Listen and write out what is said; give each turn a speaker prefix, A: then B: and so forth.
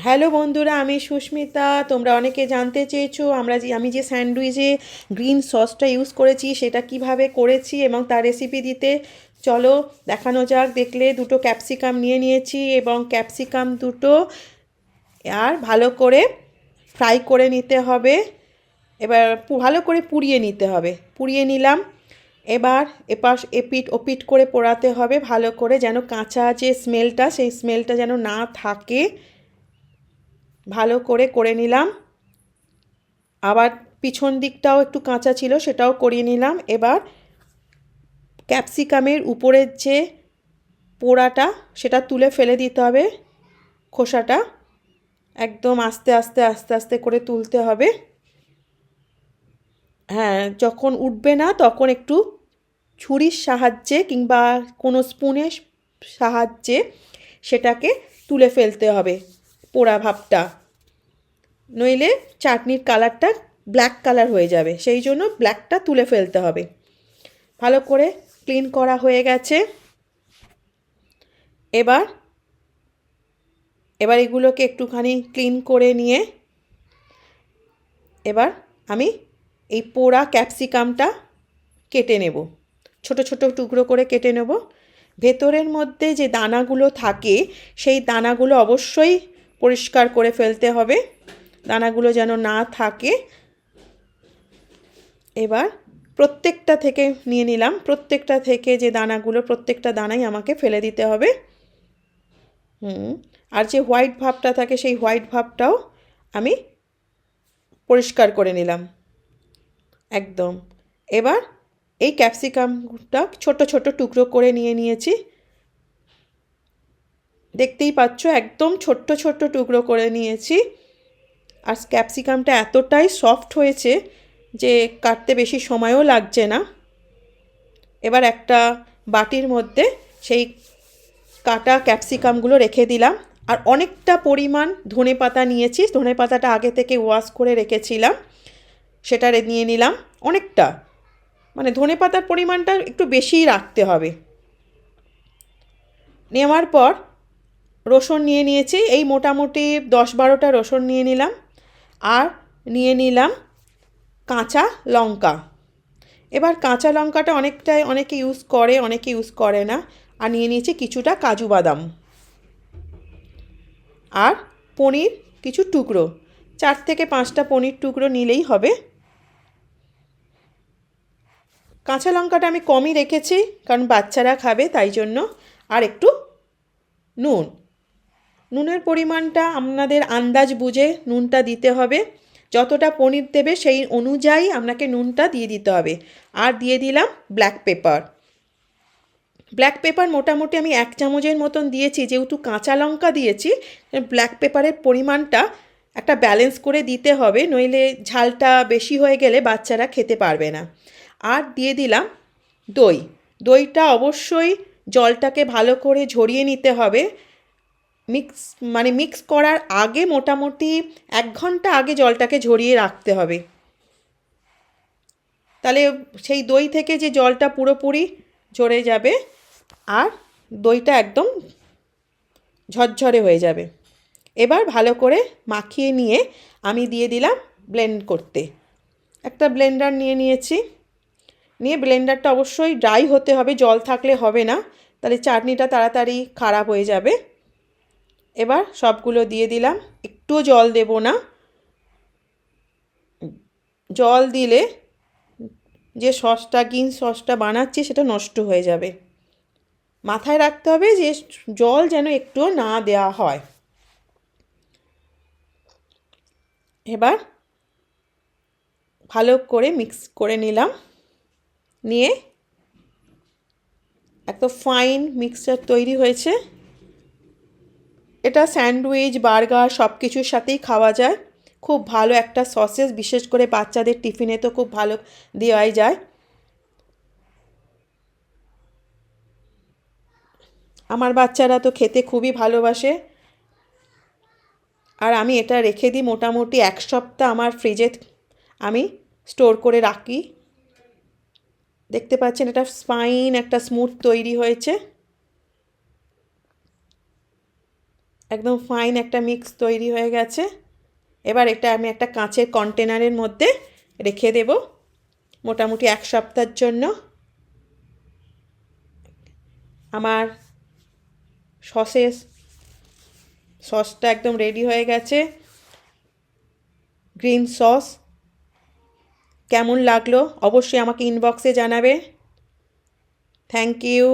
A: Hello বন্ধুরা, আমি সুস্মিতা। তোমরা অনেকে জানতে চেয়েছো আমি যে স্যান্ডউইচে গ্রিন সসটা ইউজ করেছি সেটা কিভাবে করেছি এবং তার রেসিপি দিতে। চলো দেখানো যাক। দেখলে দুটো ক্যাপসিকাম নিয়ে নিয়েছি এবং ক্যাপসিকাম দুটো আর ভালো করে ফ্রাই করে নিতে হবে। এবার ভালো করে পুড়িয়ে নিতে হবে। পুড়িয়ে নিলাম। এবার এপাশ এপিট ওপিট করে পোড়াতে হবে ভালো করে, যেন কাঁচা যে স্মেলটা সেই স্মেলটা যেন না থাকে। ভালো করে করে নিলাম। আবার পিছন দিকটাও একটু কাঁচা ছিল, সেটাও করিয়ে নিলাম। এবার ক্যাপসিকামের উপরের যে পোড়াটা সেটা তুলে ফেলে দিতে হবে, খোসাটা একদম আস্তে আস্তে আস্তে আস্তে করে তুলতে হবে। হ্যাঁ, যখন উঠবে না তখন একটু ছুরির সাহায্যে কিংবা কোনো স্পুনের সাহায্যে সেটাকে তুলে ফেলতে হবে পোড়া ভাবটা, নইলে চাটনির কালারটা ব্ল্যাক কালার হয়ে যাবে। সেই জন্য ব্ল্যাকটা তুলে ফেলতে হবে। ভালো করে ক্লিন করা হয়ে গেছে। এবার এবার এগুলোকে একটুখানি ক্লিন করে নিয়ে এবার আমি এই পোড়া ক্যাপসিকামটা কেটে নেব, ছোট ছোট টুকরো করে কেটে নেব। ভেতরের মধ্যে যে দানাগুলো থাকে সেই দানাগুলো অবশ্যই পরিষ্কার করে ফেলতে হবে, দানাগুলো যেন না থাকে। এবার প্রত্যেকটা থেকে নিয়ে নিলাম, প্রত্যেকটা থেকে যে দানাগুলো প্রত্যেকটা দানাই আমাকে ফেলে দিতে হবে। আর যে হোয়াইট ভাবটা থাকে সেই হোয়াইট ভাবটাও আমি পরিষ্কার করে নিলাম একদম। এবার এই ক্যাপসিকামটা ছোট ছোট টুকরো করে নিয়েছি। দেখতেই পাচ্ছ একদম ছোট্ট ছোট্ট টুকরো করে নিয়েছি। আর ক্যাপসিকামটা এতটাই সফট হয়েছে যে কাটতে বেশি সময়ও লাগছে না। এবার একটা বাটির মধ্যে সেই কাটা ক্যাপসিকামগুলো রেখে দিলাম। আর অনেকটা পরিমাণ ধনেপাতা নিয়েছি, ধনেপাতাটা আগে থেকে ওয়াশ করে রেখেছিলাম, সেটা নিয়ে নিলাম অনেকটা। মানে ধনেপাতার পরিমাণটা একটু বেশিই রাখতে হবে। নেওয়ার পর রসুন নিয়ে নিয়েছি, এই মোটামুটি 10-12টা রসুন নিয়ে নিলাম। আর নিয়ে নিলাম কাঁচা লঙ্কা। এবার কাঁচা লঙ্কাটা অনেকে ইউজ করে, অনেকে ইউজ করে না। আর নিয়ে নিয়েছি কিছুটা কাজু বাদাম। আর পনির কিছু টুকরো, 4 থেকে 5টা পনির টুকরো নিলেই হবে। কাঁচা লঙ্কাটা আমি কমই রেখেছি কারণ বাচ্চারা খাবে তাই জন্য। আর একটু নুন, নুনের পরিমাণটা আপনাদের আন্দাজ বুঝে নুনটা দিতে হবে। যতটা পনির দেবে সেই অনুযায়ী আপনাকে নুনটা দিয়ে দিতে হবে। আর দিয়ে দিলাম ব্ল্যাক পেপার। ব্ল্যাক পেপার মোটামুটি আমি 1 চামচের মতন দিয়েছি, যেহেতু কাঁচা লঙ্কা দিয়েছি ব্ল্যাক পেপারের পরিমাণটা একটা ব্যালেন্স করে দিতে হবে, নইলে ঝালটা বেশি হয়ে গেলে বাচ্চারা খেতে পারবে না। আর দিয়ে দিলাম দই। দইটা অবশ্যই জলটাকে ভালো করে ঝরিয়ে নিতে হবে। মিক্স করার আগে মোটামুটি 1 ঘন্টা আগে জলটাকে ঝরিয়ে রাখতে হবে। তাহলে সেই দই থেকে যে জলটা পুরোপুরি ঝরে যাবে আর দইটা একদম ঝরঝরে হয়ে যাবে। এবার ভালো করে মাখিয়ে নিয়ে আমি দিয়ে দিলাম ব্লেন্ড করতে। একটা ব্লেন্ডার নিয়ে নিয়েছি। নিয়ে ব্লেন্ডারটা অবশ্যই ড্রাই হতে হবে, জল থাকলে হবে না, তাহলে চাটনিটা তাড়াতাড়ি খারাপ হয়ে যাবে। এবার সবগুলো দিয়ে দিলাম, একটুও জল দেব না। জল দিলে যে সসটা গ্রিন সসটা বানাচ্ছি সেটা নষ্ট হয়ে যাবে। মাথায় রাখতে হবে যে জল যেন একটুও না দেওয়া হয়। এবার ভালো করে মিক্স করে নিলাম, নিয়ে একটা ফাইন মিক্সচার তৈরি হয়েছে। এটা স্যান্ডউইচ, বার্গার সব কিছুর সাথেই খাওয়া যায়। খুব ভালো একটা সসেস, বিশেষ করে বাচ্চাদের টিফিনে তো খুব ভালো দেওয়াই যায়। আমার বাচ্চারা তো খেতে খুবই ভালোবাসে। আর আমি এটা রেখে দিই মোটামুটি 1 সপ্তাহ আমার ফ্রিজে আমি স্টোর করে রাখি। দেখতে পাচ্ছেন এটা ফাইন একটা স্মুথ তৈরি হয়েছে। একদম ফাইন একটা মিক্স তৈরি হয়ে গেছে। এবার এটা আমি একটা কাঁচের কন্টেনারের মধ্যে রেখে দেব মোটামুটি 1 সপ্তাহের জন্য। আমার সসটা একদম রেডি হয়ে গেছে। গ্রিন সস কেমন লাগলো অবশ্যই আমাকে ইনবক্সে জানাবে। Thank you.